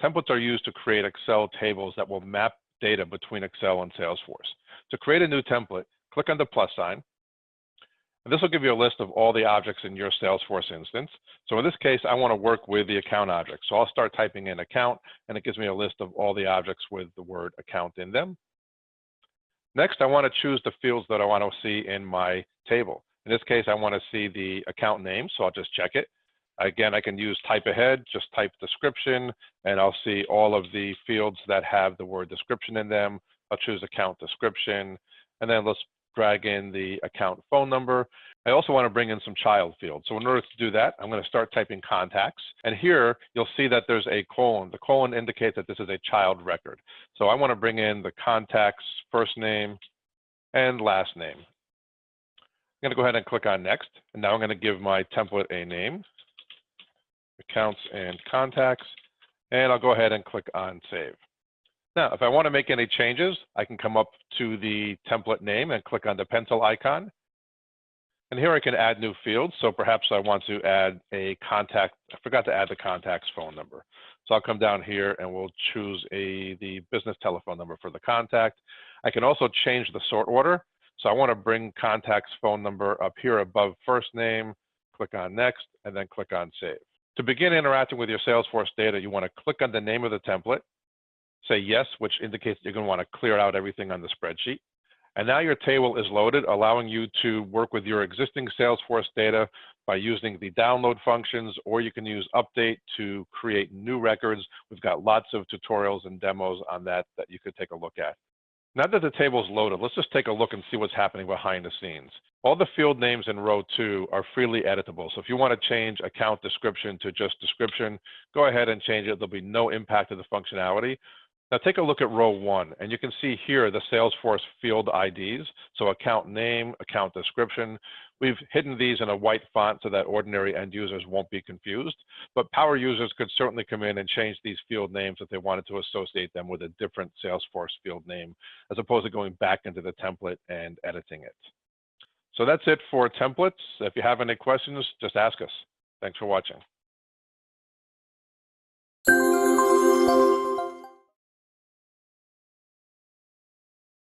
templates are used to create Excel tables that will map data between Excel and Salesforce. To create a new template, click on the plus sign. And this will give you a list of all the objects in your Salesforce instance. So in this case, I want to work with the account object. So I'll start typing in account, and it gives me a list of all the objects with the word account in them. Next, I want to choose the fields that I want to see in my table. In this case, I want to see the account name, so I'll just check it. Again, I can use type ahead, just type description, and I'll see all of the fields that have the word description in them. I'll choose account description, and then let's drag in the account phone number. I also want to bring in some child fields. So in order to do that, I'm going to start typing contacts. And here, you'll see that there's a colon. The colon indicates that this is a child record. So I want to bring in the contact's first name and last name. I'm going to go ahead and click on next. And now I'm going to give my template a name, accounts and contacts, and I'll go ahead and click on save. Now, if I want to make any changes, I can come up to the template name and click on the pencil icon. And here I can add new fields. So perhaps I want to add a contact. I forgot to add the contact's phone number. So I'll come down here and we'll choose the business telephone number for the contact. I can also change the sort order. So I want to bring contact's phone number up here above first name, click on next, and then click on save. To begin interacting with your Salesforce data, you want to click on the name of the template, say yes, which indicates you're going to want to clear out everything on the spreadsheet. And now your table is loaded, allowing you to work with your existing Salesforce data by using the download functions, or you can use update to create new records. We've got lots of tutorials and demos on that you could take a look at. Now that the table is loaded, let's just take a look and see what's happening behind the scenes. All the field names in row 2 are freely editable. So if you want to change account description to just description, go ahead and change it. There'll be no impact to the functionality. Now take a look at row 1, and you can see here the Salesforce field IDs. So account name, account description. We've hidden these in a white font so that ordinary end users won't be confused. But power users could certainly come in and change these field names if they wanted to associate them with a different Salesforce field name, as opposed to going back into the template and editing it. So that's it for templates. If you have any questions, just ask us. Thanks for watching.